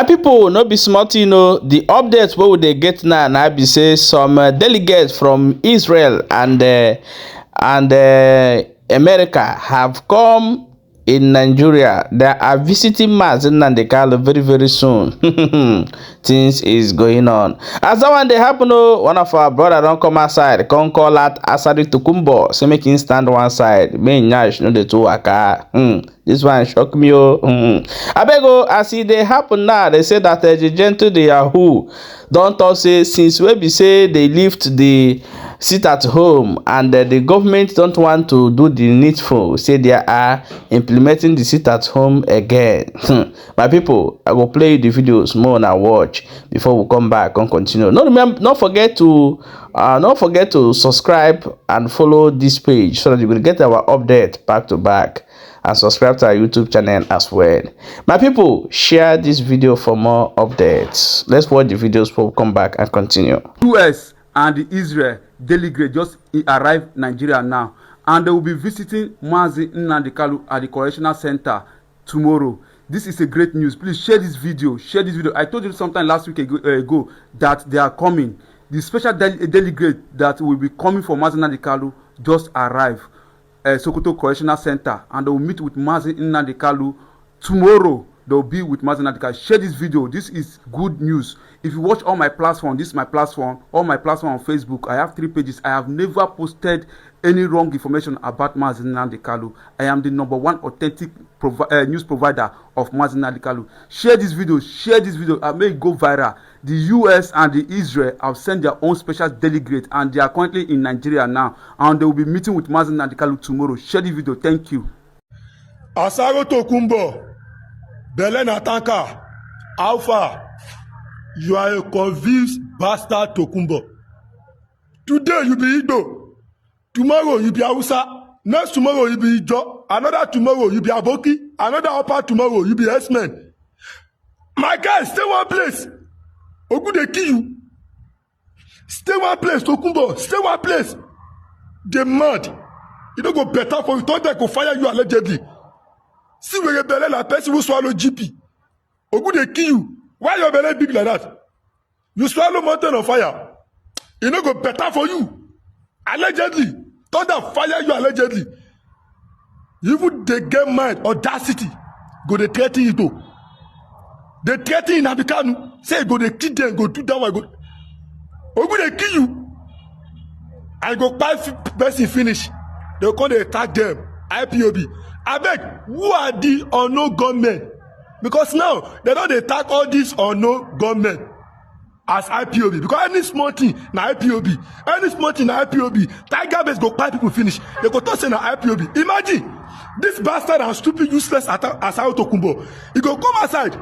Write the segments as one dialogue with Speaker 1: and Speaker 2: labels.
Speaker 1: My people, no be small thing, the updates wey we dey get now na be say some delegates from Israel and America have come in Nigeria. They are visiting Mazi Nnamdi Kanu very very soon. Things is going on. As that one dey happen, one of our brother don come outside, come call out Asari Tokunbo, say make him stand one side, make nyash no dey too waka. This one shock me. Abeg, as e dey happen now, they say that the gentle the Yahoo don talk say since wey be say they lift the sit at home and the government don't want to do the needful, say they are implementing the sit at home again. My people, I go play the videos more and watch before we come back and continue. Don't forget to subscribe and follow this page so that you will get our update back to back, and subscribe to our YouTube channel as well. My people, share this video for more updates. Let's watch the videos before we come back and continue.
Speaker 2: US and the Israel delegate just arrived Nigeria now, and they will be visiting Mazi Nnamdi Kanu at the Correctional Center tomorrow. This is a great news. Please share this video. Share this video. I told you sometime last week ago that they are coming. The special delegate that will be coming for Mazi Nnamdi Kanu just arrived Sokoto Correctional Center, and they will meet with Mazi Nnamdi Kanu tomorrow. They will be with Mazi Nnamdi Kanu. Share this video. This is good news. If you watch all my platform, this is my platform, all my platform on Facebook. I have 3 pages. I have never posted any wrong information about Mazi Nnamdi Kanu. I am the #1 authentic news provider of Mazi Nnamdi Kanu. Share this video. Share this video. I may go viral. The US and the Israel have sent their own special delegate, and they are currently in Nigeria now, and they will be meeting with Mazi Nnamdi Kanu tomorrow. Share the video. Thank you.
Speaker 3: Asaro Tokunbo, Belen Atanka, Alpha, you are a convinced bastard Tokunbo. Today you be Igbo, tomorrow you be Hausa, next tomorrow you be Ijo, another tomorrow you be Aboki, another upper tomorrow you be S-Men. My guy, stay one place. Ogu dey kill you. Stay one place, Tokunbo. Stay one place. They mad. You don't go better for you. Thought they go fire you allegedly. See where your belly like person who swallow GP. Ogu dey kill you. Why your belly big like that? You swallow mountain on fire. You don't go better for you. Allegedly. Thought they fire you allegedly. Even they get mind, audacity. Go they threaten you too. They threaten in Abikanu. Say go they kill them, go do that one, go. Ogu they kill you. I go 5 person finish. They come they attack them. IPOB. I beg, who are the unknown gunmen? Because now they don't attack all these unknown gunmen as IPOB. Because any small thing na IPOB. Any small thing na IPOB. Tiger base go 5 people finish. They go toss in na IPOB. Imagine this bastard and stupid useless Asaro Tokunbo. He go come outside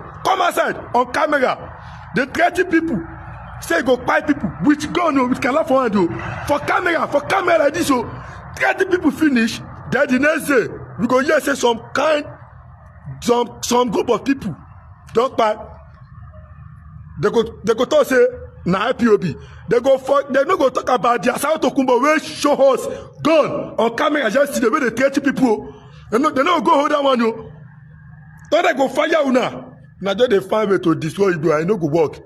Speaker 3: on camera. They threaten people. Say go 5 people. Which gun with Kala for hand for camera like this. So 30 people finish. Then the next day we go hear say some group of people don't buy. They go talk say na IPOB. They no go talk about the Asaro Tokunbo wey show us gun on camera yesterday wey they threaten people. They no go hold that one yo. Then they go fire una. Now just they find way to destroy you. I no go work.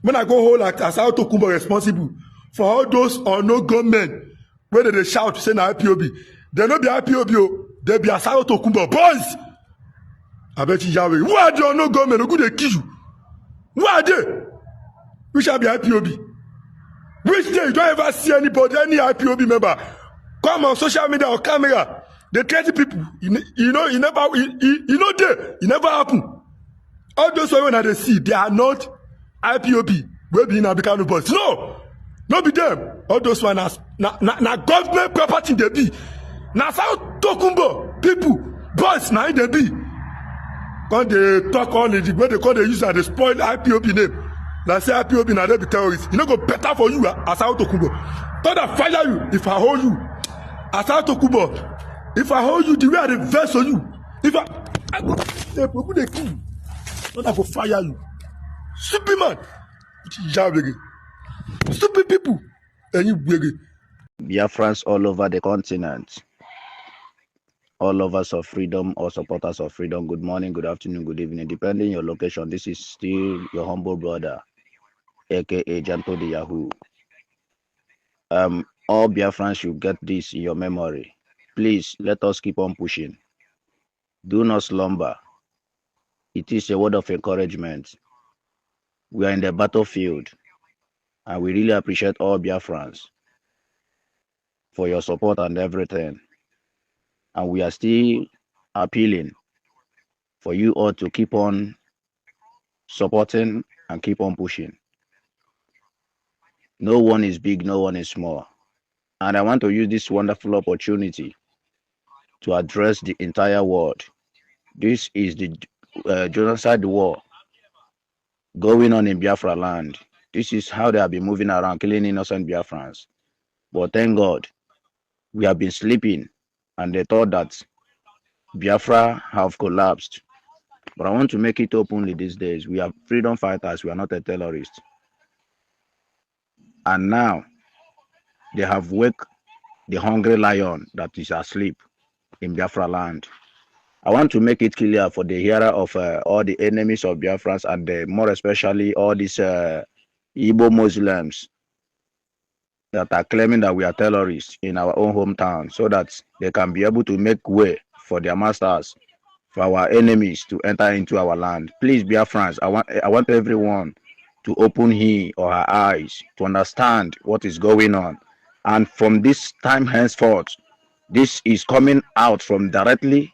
Speaker 3: When I go hold like Asaro Tokunbo responsible for all those unknown gunmen where they shout say na IPOB. They no be IPOB o. They be Asaro Tokunbo boys. I bet you Yahweh. Who are the unknown gunmen? Who they kill you? Who are they? We shall be IPOB. Which day you don't ever see anybody, any IPOB member come on social media or camera. They threaten people. You know, it never happen. All those when they see, they are not IPOB. We be in Abikanu boys. No be them. All those one na government property they be. Na Asaro Tokunbo people, boys na they be. When they talk on it, when they call the user, they spoil IPOB name. Like say IPOB na they be terrorists. You know go better for you, Asaro Tokunbo. Thought I fire you if I hold you. Asaro Tokunbo. If I hold you the way I reverse on you, if I go they kill you. Not I go fire you. Stupid man. Stupid people. And you
Speaker 4: Biafrans all over the continent. all lovers of freedom or supporters of freedom, good morning, good afternoon, good evening, depending on your location. This is still your humble brother, aka Janto the Yahoo. All Biafrans should get this in your memory. Please let us keep on pushing. Do not slumber. It is a word of encouragement. We are in the battlefield, and we really appreciate all Biafrans for your support and everything. And we are still appealing for you all to keep on supporting and keep on pushing. No one is big, no one is small. And I want to use this wonderful opportunity to address the entire world. This is the genocide war going on in Biafra land. This is how they have been moving around, killing innocent Biafrans. But thank God, we have been sleeping, and they thought that Biafra have collapsed. But I want to make it openly these days. We are freedom fighters. We are not a terrorist. And now, they have waked the hungry lion that is asleep in Biafra land. I want to make it clear for the hearer of all the enemies of Biafrans, and more especially all these Igbo Muslims that are claiming that we are terrorists in our own hometown, so that they can be able to make way for their masters, for our enemies to enter into our land. Please, Biafrans, I want everyone to open his or her eyes to understand what is going on. And from this time henceforth, this is coming out directly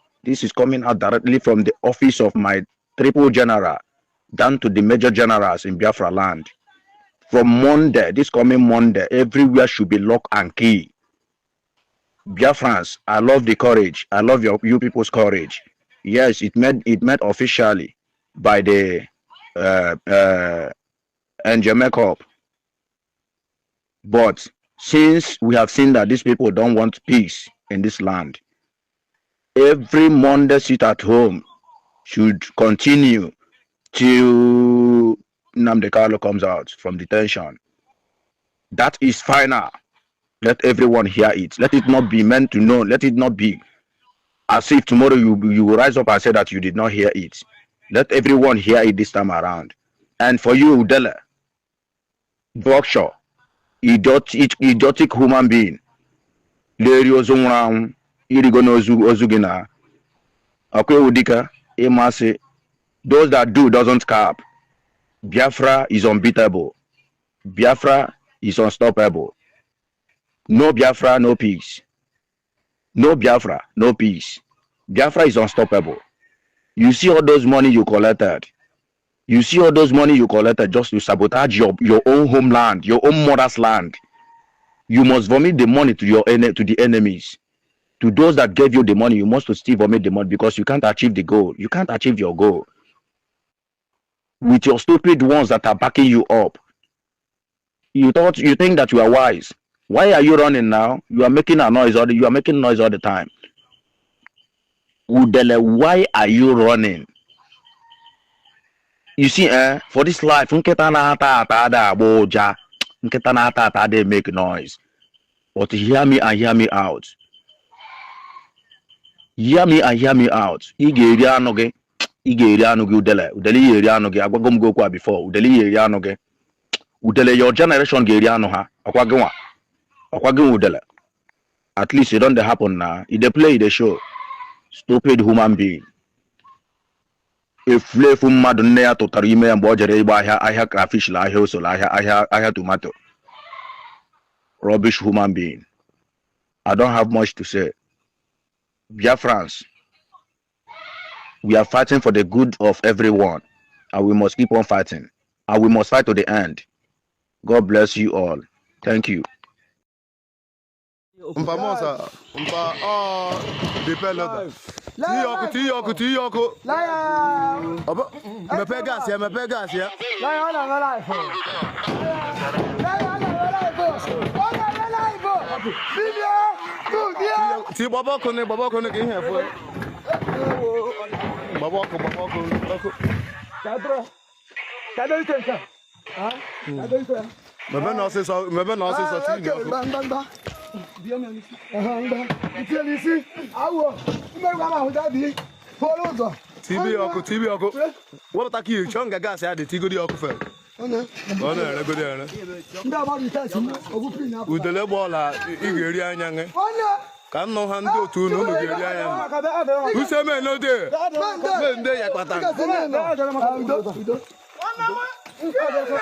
Speaker 4: from the office of my triple general down to the major generals in Biafra land. From Monday, this coming Monday, everywhere should be lock and key. Biafrans, I love the courage. I love you people's courage. Yes, it made officially by the Angel Makeup. But since we have seen that these people don't want peace in this land, every Monday sit at home should continue till Nnamdi Kanu comes out from detention. That is final. Let everyone hear it. Let it not be meant to know. Let it not be as if tomorrow you will rise up and say that you did not hear it. Let everyone hear it this time around. And for you, Udele, Berkshire, idiotic human being, Leri Ozunram, Irigono Ozugina, Akwe Udika, Emase, those that do doesn't cap. Biafra is unbeatable. Biafra is unstoppable. No Biafra, no peace. No Biafra, no peace. Biafra is unstoppable. You see all those money you collected. You see all those money you collected just to sabotage your own homeland, your own mother's land. You must vomit the money to the enemies. To those that gave you the money, you must still vomit the money, because you can't achieve the goal. You can't achieve your goal with your stupid ones that are backing you up. You think that you are wise. Why are you running now? You are making noise all the time. Udele, why are you running? You see, for this life, they make noise. But hear me and hear me out. Hear me and hear me out. Udele agwagom go kwa before. Udele your generation ha. Udele. At least it don't happen now. If they play the show. Stupid human being. If lefu mmadụ nne ya tụtara ime mgbe o jere ịgba ahịa crayfish la ahịa ose la ahịa tomato. Rubbish human being. I don't have much to say. Biafrans, we are fighting for the good of everyone, and we must keep on fighting, and we must fight to the end. God bless you all. Thank you.
Speaker 3: Mpa Monsa, mpa depelota. Tiyoko.
Speaker 5: Lion.
Speaker 3: Mepe gas ya.
Speaker 5: Lion on the life. Lion on the life.
Speaker 3: Ti baba kone ke here for. Baba ko.
Speaker 5: Cadê o tempo? Ah? Cadê o tempo?
Speaker 3: Mebe na se so ti.
Speaker 5: Bang. Dia ni. Dia ni si. Awo.
Speaker 3: TV ọkụ TV ọkụ wepụta ka chọọ nga gaasị adị tigodi ọkụ fe ọ na-eregodi ere udele gba ọla ị ga-eri anya nge ka nnụ ha ndị otu unu ga-eri anya usemenode mende ya kpata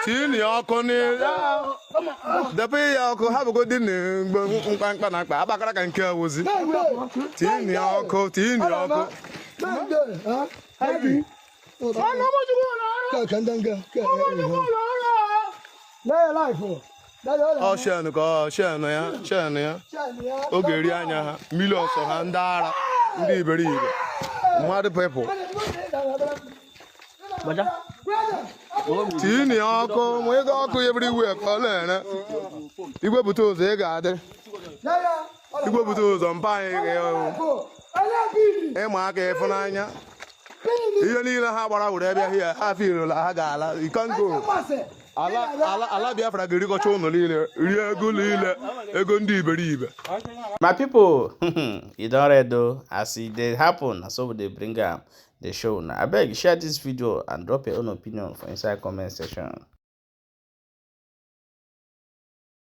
Speaker 3: tini ọkụ depe ya ọkụ ha bụgodi na mkpamkpa na akpa agbakara ka nke awụzi tini ọkụ Shen ya oge eri anya ha mmiri ọsọ ha ndị ara ndị iberibe mmadụ pepụl tini ọkụ ma ego ọkụ ebere iwe ka ọ na-ere igwepụta ụzọ ị ga-adị igwepụta ụzọ mpa anyị ịma aka ịfụnanya ihe niile ha gbara were bịa hie ha firila ha ga-ala ikongo ala Biafra ga-erikọcha ụlọ niile rie ego niile ego ndị iberibe.
Speaker 1: My people, you don't read though, as it dey happen, so they bring the show now. I beg, share this video and drop your own opinion for inside comment section.